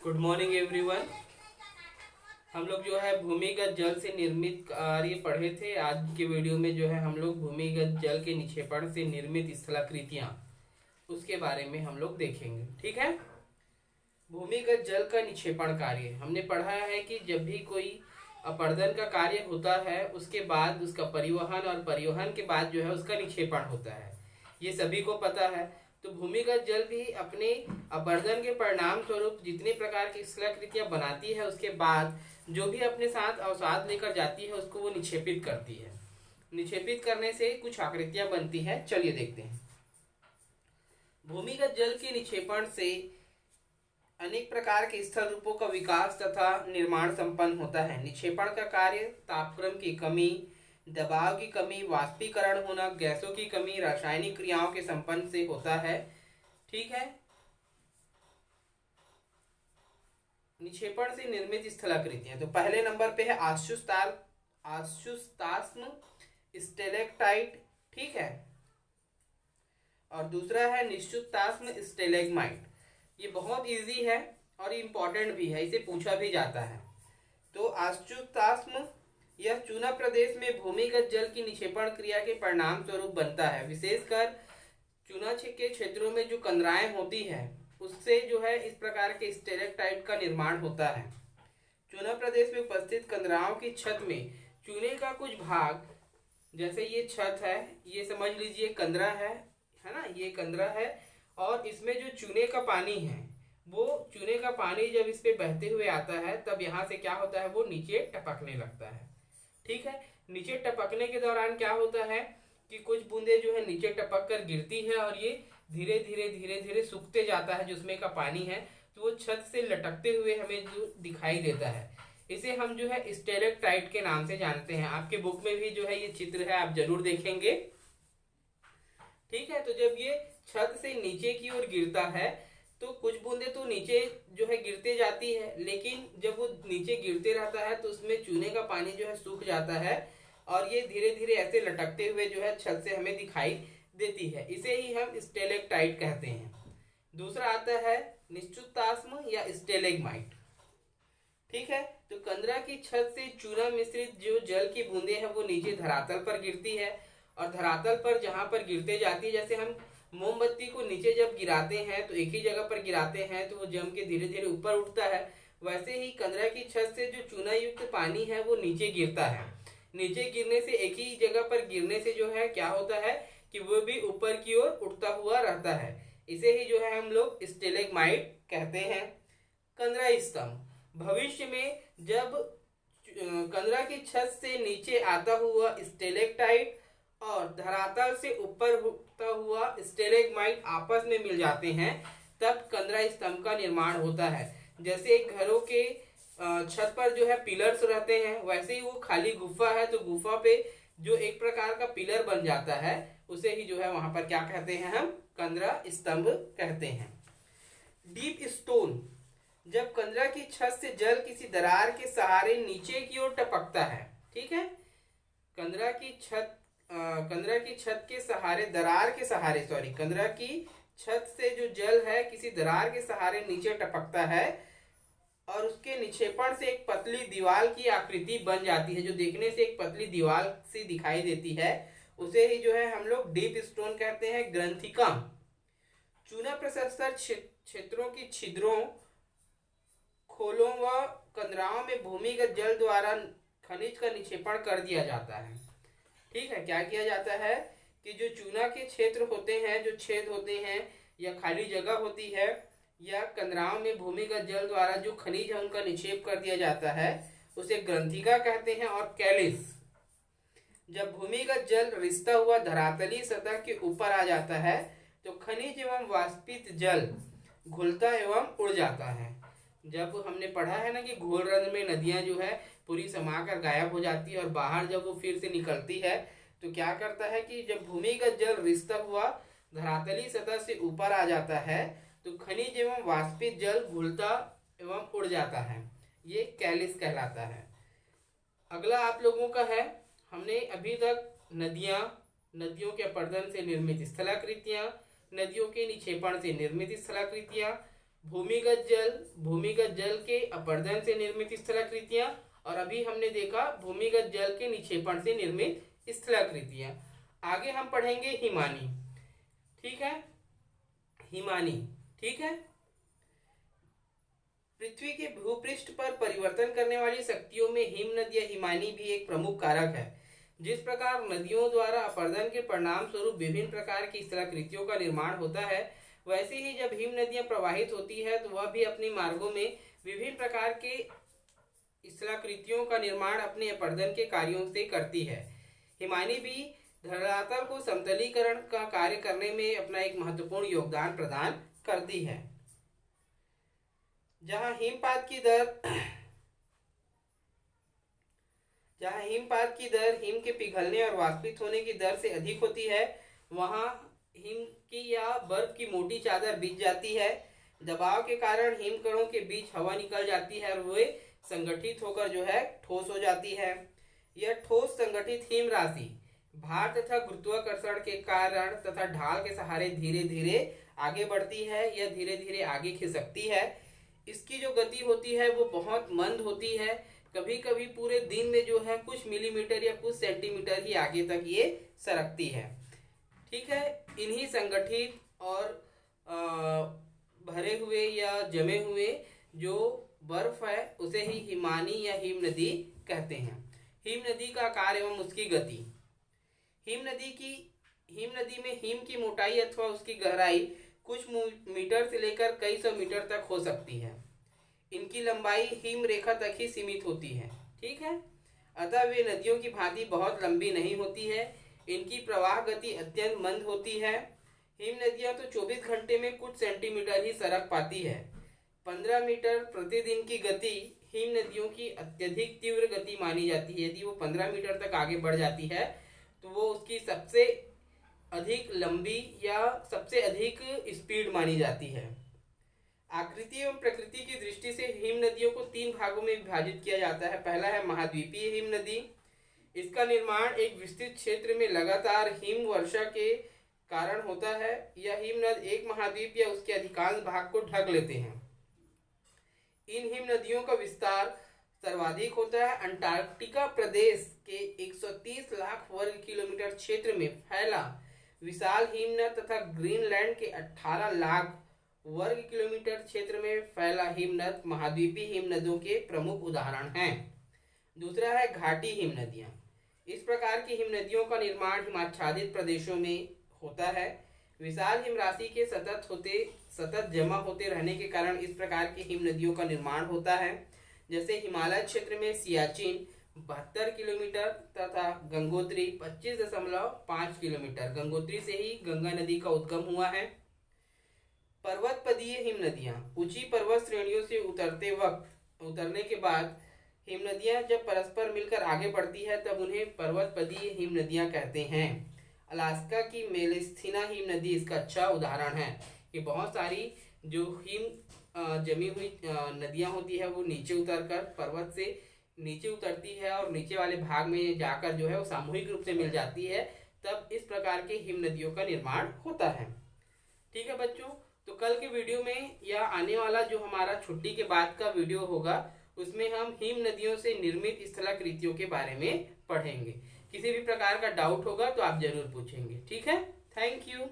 Good morning everyone. हम लोग जो है भूमिगत जल से निर्मित कार्य पढ़े थे। आज के वीडियो में जो है हम लोग भूमिगत जल के निक्षेपण से निर्मित स्थलाकृतियां उसके बारे में हम लोग देखेंगे। ठीक है। भूमिगत जल का निक्षेपण कार्य हमने पढ़ा है कि जब भी कोई अपरदन का कार्य होता है उसके बाद उसका परिवहन और परिवहन के बाद जो है उसका निक्षेपण होता है, ये सभी को पता है। तो भूमिगत जल भी अपने अपरदन के परिणाम स्वरूप जितने प्रकार की स्थलाकृतियां बनाती है उसके बाद जो भी अपने साथ अवसाद लेकर जाती है उसको वो निक्षेपित करती है। निक्षेपित करने से कुछ आकृतियां बनती है, चलिए देखते हैं। भूमिगत जल के निक्षेपण से अनेक प्रकार के स्थल रूपों का विकास तथा निर्माण संपन्न होता है। निक्षेपण का कार्य तापक्रम की कमी, दबाव की कमी, वाष्पीकरण होना, गैसों की कमी, रासायनिक क्रियाओं के संपन्न से होता है। ठीक है। निक्षेपण से निर्मित स्थलाकृतियां, तो पहले नंबर पे है आशुस्तास्म स्टेलेक्टाइट। ठीक है। और दूसरा है निश्चुतास्म स्टेलेग्माइट। ये बहुत इजी है और इम्पोर्टेंट भी है, इसे पूछा भी जाता है। तो आशुस्तास्म यह चूना प्रदेश में भूमिगत जल की निक्षेपण क्रिया के परिणाम स्वरूप बनता है। विशेषकर चूना के क्षेत्रों में जो कंदराएं होती है उससे जो है इस प्रकार के स्टेलेक्टाइट का निर्माण होता है। चूना प्रदेश में उपस्थित कंदराओं की छत में चूने का कुछ भाग, जैसे ये छत है, ये समझ लीजिए कंदरा है ना, ये कंदरा है। और इसमें जो चूने का पानी है वो चूने का पानी जब इस पे बहते हुए आता है तब यहाँ से क्या होता है, वो नीचे टपकने लगता है। ठीक है। नीचे टपकने के दौरान क्या होता है कि कुछ बूंदे जो है नीचे टपक कर गिरती है और ये धीरे धीरे धीरे धीरे सूखते जाता है जो उसमें का पानी है, तो वो छत से लटकते हुए हमें जो दिखाई देता है इसे हम जो है स्टेलेक्टाइट के नाम से जानते हैं। आपके बुक में भी जो है ये चित्र है, आप जरूर देखेंगे। ठीक है। तो जब ये छत से नीचे की ओर गिरता है तो कुछ बूंदे तो नीचे जो है गिरते जाती है, लेकिन जब वो नीचे गिरते रहता है तो उसमें चूने का पानी जो है सूख जाता है और ये धीरे धीरे ऐसे लटकते हुए जो है छत से हमें दिखाई देती है। इसे ही हम स्टेलेक्टाइट कहते हैं। दूसरा आता है निश्चुतास्म या स्टेलेग्माइट। ठीक है। तो कंदरा की छत से चूना मिश्रित जो जल की बूंदे हैं वो नीचे धरातल पर गिरती है और धरातल पर जहां पर गिरते जाती है, जैसे हम मोमबत्ती को नीचे जब गिराते हैं तो एक ही जगह पर गिराते हैं तो वो जम के धीरे धीरे ऊपर उठता है, वैसे ही कंदरा की छत से जो चूना युक्त पानी है वो नीचे गिरता है। नीचे गिरने से एक ही जगह पर गिरने से जो है क्या होता है कि वो भी ऊपर की ओर उठता हुआ रहता है। इसे ही जो है हम लोग स्टेलेग्माइट कहते हैं। कंदरा स्तंभ, भविष्य में जब कंदरा की छत से नीचे आता हुआ स्टेलेक्टाइट और धरातल से ऊपर उठता हुआ स्टेलेग्माइट आपस में मिल जाते हैं तब कंदरा स्तंभ का निर्माण होता है। जैसे घरों के छत पर जो है पिलर्स रहते हैं, वैसे ही वो खाली गुफा है तो गुफा पे जो एक प्रकार का पिलर बन जाता है उसे ही जो है वहां पर क्या कहते हैं, हम कंदरा स्तंभ कहते हैं। डीप स्टोन, जब कंदरा की छत से जल किसी दरार के सहारे नीचे की ओर टपकता है। ठीक है। कंदरा की छत के सहारे, दरार के सहारे, कंदरा की छत से जो जल है किसी दरार के सहारे नीचे टपकता है और उसके निक्षेपण से एक पतली दीवार की आकृति बन जाती है जो देखने से एक पतली दीवार सी दिखाई देती है, उसे ही जो है हम लोग डीप स्टोन कहते हैं। ग्रंथिका, चूना प्रशस्तर क्षेत्रों की छिद्रों, खोलों व कंदराओं में भूमिगत जल द्वारा खनिज का निक्षेपण कर दिया जाता है। ठीक है। क्या किया जाता है कि जो चूना के क्षेत्र होते हैं, जो छेद होते हैं या खाली जगह होती है या कंदराओं में भूमिगत जल द्वारा जो खनिज है उनका निक्षेप कर दिया जाता है, उसे ग्रंथिका कहते हैं। और कैलिस, जब भूमिगत जल रिसता हुआ धरातली सतह के ऊपर आ जाता है तो खनिज एवं वाष्पित जल घुलता एवं उड़ जाता है। जब हमने पढ़ा है ना कि घोल रंध्र में नदियां जो है पूरी समाकर गायब हो जाती है और बाहर जब वो फिर से निकलती है तो क्या करता है कि जब भूमिगत जल रिसता हुआ धरातली सतह से ऊपर आ जाता है तो खनिज एवं वाष्पित जल घुलता एवं उड़ जाता है, ये कैलिस कहलाता है। अगला आप लोगों का है, हमने अभी तक नदियों के अपरदन से निर्मित स्थलाकृतियां, नदियों के निक्षेपण से निर्मित स्थलाकृतियां, भूमिगत जल के अपरदन से निर्मित स्थलाकृतियां, और अभी हमने देखा भूमिगत जल के निक्षेपण से निर्मित स्थलाकृतियां। आगे हम पढ़ेंगे हिमानी। ठीक है, हिमानी। ठीक है, पृथ्वी के भूपृष्ठ पर परिवर्तन करने वाली शक्तियों में हिमनद या हिमानी भी एक प्रमुख कारक है। जिस प्रकार नदियों द्वारा अपरदन के परिणाम स्वरूप विभिन्न प्रकार की स्थलाकृतियों का निर्माण होता है, वैसे ही जब हिम नदियां प्रवाहित होती है तो वह भी अपने मार्गों में विभिन्न प्रकार के स्थलाकृतियों का निर्माण अपने अपरदन के कार्यों से करती है। हिमानी भी धरातल को समतलीकरण का कार्य करने में अपना एक महत्वपूर्ण योगदान प्रदान करती है। जहां हिमपात की दर हिम के पिघलने और वाष्पित होने की दर से अधिक होती है, वहां हिम की या बर्फ की मोटी चादर बिछ जाती है। दबाव के कारण हिमकणों के बीच हवा निकल जाती है और वे संगठित होकर जो है ठोस हो जाती है। यह ठोस संगठित हिम राशि भार तथा गुरुत्वाकर्षण के कारण तथा ढाल के सहारे धीरे धीरे आगे बढ़ती है। यह धीरे धीरे आगे खिसकती है। इसकी जो गति होती है वो बहुत मंद होती है। कभी कभी पूरे दिन में जो है कुछ मिलीमीटर या कुछ सेंटीमीटर ही आगे तक ये सरकती है। ठीक है, इन्हीं संगठित और भरे हुए या जमे हुए जो बर्फ है उसे ही हिमानी या हिम नदी कहते हैं। हिम नदी का आकार एवं उसकी गति। हिम नदी में हिम की मोटाई अथवा उसकी गहराई कुछ मीटर से लेकर कई सौ मीटर तक हो सकती है। इनकी लंबाई हिम रेखा तक ही सीमित होती है। ठीक है, अतः वे नदियों की भांति बहुत लंबी नहीं होती है। इनकी प्रवाह गति अत्यंत मंद होती है। हिम नदियां तो 24 घंटे में कुछ सेंटीमीटर ही सरक पाती है। 15 मीटर प्रतिदिन की गति हिम नदियों की अत्यधिक तीव्र गति मानी जाती है। यदि वो 15 मीटर तक आगे बढ़ जाती है तो वो उसकी सबसे अधिक लंबी या सबसे अधिक स्पीड मानी जाती है। आकृति एवं प्रकृति की दृष्टि से हिम नदियों को 3 भागों में विभाजित किया जाता है। पहला है महाद्वीपीय हिम नदी। इसका निर्माण एक विस्तृत क्षेत्र में लगातार हिम वर्षा के कारण होता है। यह हिमनद एक महाद्वीप या उसके अधिकांश भाग को ढक लेते हैं। इन हिम नदियों का विस्तार सर्वाधिक होता है अंटार्कटिका प्रदेश के 130 लाख वर्ग किलोमीटर क्षेत्र में फैला विशाल हिमनद तथा ग्रीनलैंड के 18 लाख वर्ग किलोमीटर क्षेत्र में फैला हिमनद महाद्वीपीय हिमनदों के प्रमुख उदाहरण हैं। दूसरा है घाटी हिम नदियां। इस प्रकार की हिम नदियों का निर्माण हिमाच्छादित प्रदेशों में होता है। विशाल हिम राशि के सतत जमा होते रहने के कारण इस प्रकार की हिम नदियों का निर्माण होता है। जैसे हिमालय क्षेत्र में सियाचिन 72 किलोमीटर तथा गंगोत्री 25.5 किलोमीटर। गंगोत्री से ही गंगा नदी का उद्गम हुआ है। पर्वतपदीय हिम नदियां। ऊंची पर्वत श्रेणियों से उतरने के बाद हिम नदियां जब परस्पर मिलकर आगे बढ़ती है तब उन्हें पर्वतपदीय हिम नदियां कहते हैं। अलास्का की मेलेस्थिना हिम नदी इसका अच्छा उदाहरण है कि बहुत सारी जो हिम जमी हुई नदियां होती है वो नीचे उतरकर पर्वत से नीचे उतरती है और नीचे वाले भाग में जाकर जो है वो सामूहिक रूप से मिल जाती है। तब इस प्रकार के हिम नदियों का निर्माण होता है। ठीक है बच्चों, तो कल के वीडियो में या आने वाला जो हमारा छुट्टी के बाद का वीडियो होगा उसमें हम हिम नदियों से निर्मित स्थलाकृतियों के बारे में पढ़ेंगे। किसी भी प्रकार का डाउट होगा तो आप जरूर पूछेंगे। ठीक है, थैंक यू।